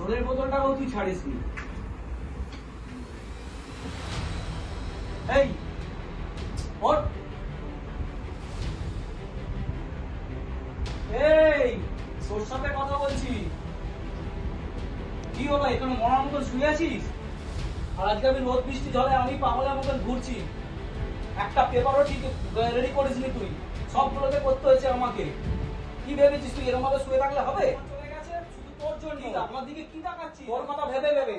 জলের বোতলটাও তুই ছাড়িস নি। এই ওর এই তোর সাথে কথা বলছি। কি হলো, এখানে মরার মতন শুয়ে আছিস? আর আজকে আমি রোদ বৃষ্টি ঝড়ে আমি পাগলের মতন ঘুরছি। একটা পেপারও ঠিক রেডি করিসনি তুই, সবগুলোকে করতে হয়েছে আমাকে। কি ভেবেছিস তুই এরকম ভাবে শুয়ে থাকলে হবে? চলে গেছে শুধু তোর জন্য। আমার দিকে কি তাকাচ্ছিস? তোর কথা ভেবে ভেবে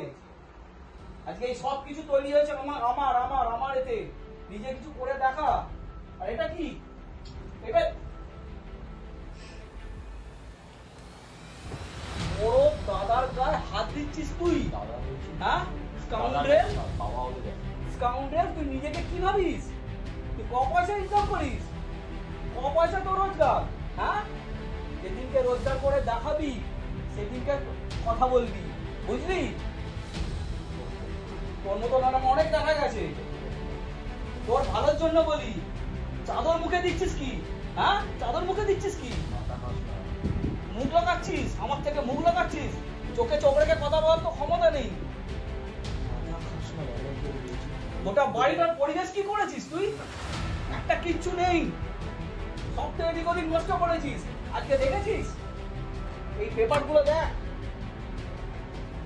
আজকে এই সব কিছু তৈরি হয়েছে আমার আমার আমার আমার এতে। নিজে কিছু করে দেখা। আর এটা কি? এটা বড় দাদার গায়ে হাত দিচ্ছিস তুই? হ্যাঁ স্কাউন্ড্রেল, স্কাউন্ড্রেল। তুই নিজেকে কি ভাবিস? তুই ক পয়সা ইনকাম করিস? ক পয়সা তোর রোজগার? হ্যাঁ, যেদিনকে রোজগার করে দেখাবি সেদিনকে কথা বলবি, বুঝলি? তোর মতো ম্যাডাম অনেক দেখা গেছে। তোর ভালোর জন্য বলি। চাদর মুখে দিচ্ছিস কি? হ্যাঁ, চাদর মুখে দিচ্ছিস কি? মুখ লাগাচ্ছিস আমার থেকে, মুখ লাগাচ্ছিস। চোখে চোখ রেখে কথা বলার তো ক্ষমতা নেই। গোটা বাড়িটার পরিবেশ কি করেছিস তুই? একটা কিচ্ছু নেই, সব তো এদিক ওদিক নষ্ট করেছিস। আজকে দেখেছিস এই পেপার গুলো? দেখ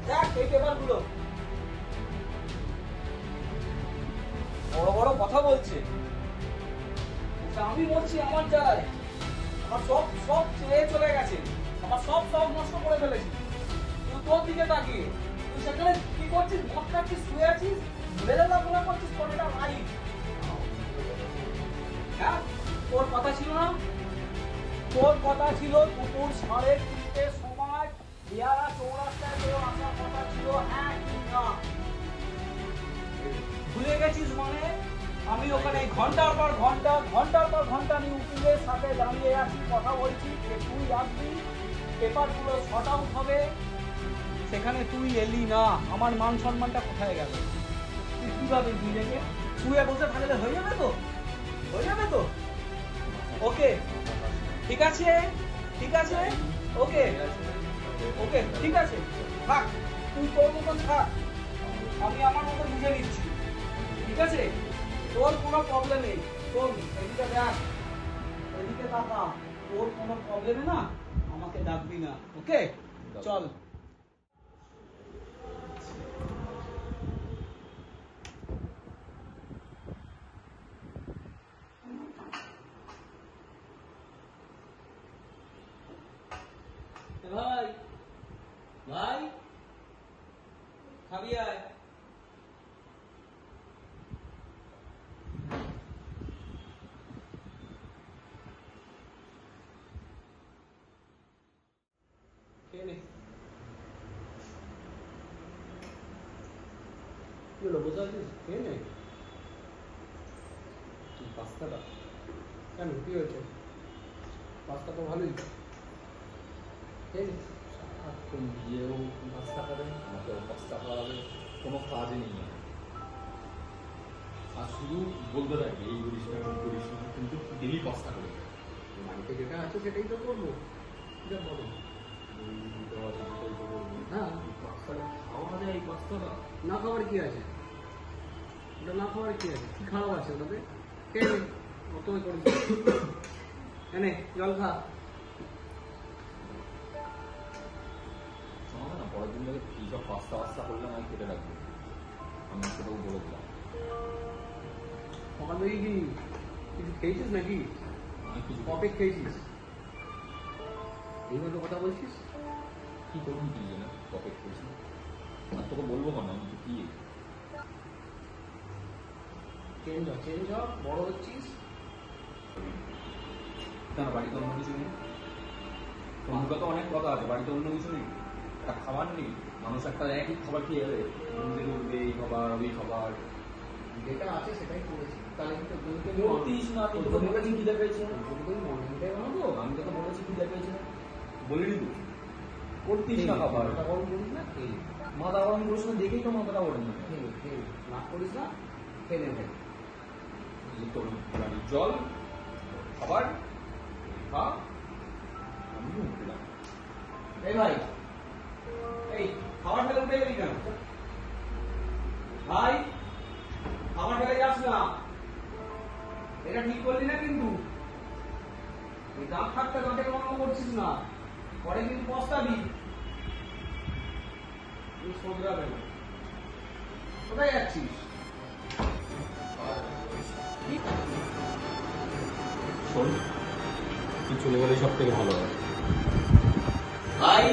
দেখ এই পেপার গুলো, বড় বড় কথা বলছে। আমি বলছি আমার যায়, আমার সব সব ছেড়ে চলে গেছে, আমার সব সব নষ্ট করে ফেলেছি। তুই তোর দিকে তাকিয়ে তুই সেখানে কি করছিস? মদ খাচ্ছিস, শুয়ে আছিস, বেলেলা গোলা করছিস। তোর এটা লাইফ। হ্যাঁ, তোর কথা ছিল না? তোর কথা ছিল দুপুর 3:30টার সময় পেয়ারা চৌরাস্তায় তোর আসার কথা ছিল। হ্যাঁ কি না ভুলে গেছিস? মানে আমি ওখানে ঘন্টার পর ঘন্টা আমি উকিলের সাথে দাঁড়িয়ে আছি, কথা বলছি যে তুই আসবি, পেপার গুলো শর্ট আউট হবে। সেখানে তুই এলি না। আমার মান সম্মানটা কোথায় গেল? তুই কিভাবে নিজেকে শুয়ে বসে থাকলে হয়ে যাবে তো? হয়ে যাবে তো? ওকে ঠিক আছে, ঠিক আছে, ওকে ওকে ঠিক আছে, থাক তুই তোর মতন থাক, আমি আমার মতন বুঝে নিচ্ছি। ঠিক আছে, তোর কোনো প্রবলেম নেই। শোন, এদিকে দেখ, এদিকে তাকা। তোর কোনো প্রবলেমে না আমাকে ডাকবি না। ওকে চল। ভাই ভাই খাবি আয়। কি হলো, বোঝা আছিস? খেয়ে নে। পাস্তাটা কেন, কি হয়েছে? পাস্তা তো ভালোই। খেয়ে নে। সারাক্ষণ গিয়েও পাস্তা খাবেন, আমাকেও পাস্তা খাওয়াবে, কোনো কাজই নেই। আর শুধু বলতে থাকবে এই করিস না, এই করিস না, কিন্তু ডেলি পাস্তা করে। বাড়িতে যেটা আছে সেটাই তো করবো। যা বলো। হ্যাঁ, পাস্তাটা খাওয়া যায়, এই পাস্তাটা না খাবার কি আছে? ওটা না খাবার কি আছে? কি খারাপ আছে ওটাতে? খেয়ে নে, অতই করিস। এনে জল খা। শোনো না, পরের দিন থেকে কি সব পাস্তা পাস্তা করলে আমি কেটে রাখবো, আমি সেটাও বলে দিলাম। সকাল থেকে কি কিছু খেয়েছিস নাকি? অনেক কিছু কপে খেয়েছিস? এইভাবে কথা বলছিস? কি করুন কি জানে, কপে খেয়েছি। আর তোকে বলবো কেন, আমি তো কি চেঞ্জ হ, বড় হচ্ছিস। কেন বাড়িতে অন্য কিছু নেই? মুখে তো অনেক কথা আছে, বাড়িতে অন্য কিছু নেই? একটা খাবার নেই? মানুষ একটা একই খাবার খেয়ে যাবে, উঠবে এই খাবার ওই খাবার। যেটা আছে সেটাই করেছি। তাহলে কিন্তু করতিস না, তুই তোকে বলেছি খিদে পেয়েছে। মর্নিংটাই বানাবো। আমি তোকে বলেছি খিদে পেয়েছে, বলিনি তো? করতিস না খাবার, মাথা গরম করিস না, খেয়ে মাথা গরম করিস না, দেখেই তো মাথাটা গরম না। খেয়ে না করিস না, খেয়ে নেবে। তোর বাড়ির জল খাবার খা, আমিও উঠলাম। এই ভাই, এই খাবার ফেলে উঠে গেলি কেন ভাই? খাবার ফেলে যাস না, এটা ঠিক করলি না কিন্তু। এই দাঁত থাকতে দাঁতে কমানো করছিস না, পরে কিন্তু পস্তাবি। তুই শোধরাবে না। কোথায় যাচ্ছিস? শোন, তুই চলে গেলে সব থেকে ভালো হয়। ভাই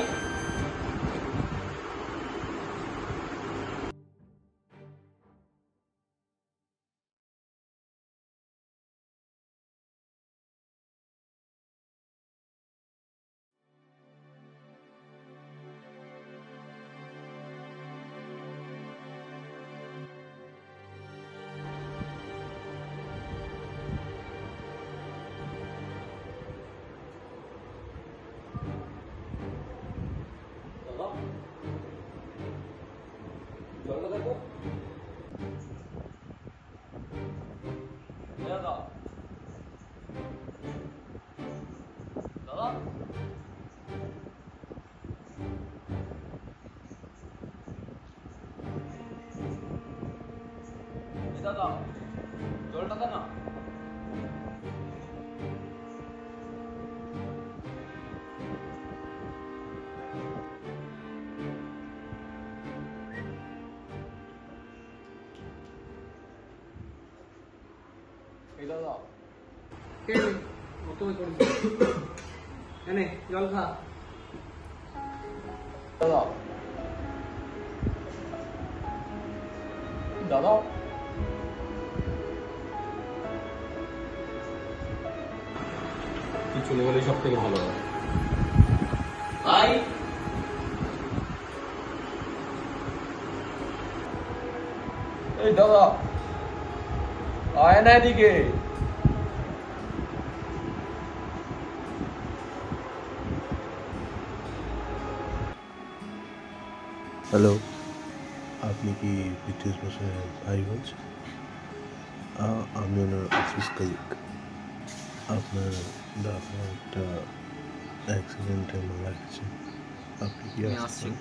জলটা দেখো। দাদা দাদা দাদা জলটা দে না। এই দাদা কে তুমি করিস এনে জল খা। দাদা দাদা তুই চলে গেলে সব থেকে ভালো হয়। ভাই এই দাদা, আয় না এদিকে। হ্যালো, আপনি কি ব্রিটিশ ভাষায় ভাই বলছেন? আমি ওনার অফিস কলিগ। আপনার দাদা একটা অ্যাক্সিডেন্টে মারা গেছে। আপনি কি আসছেন?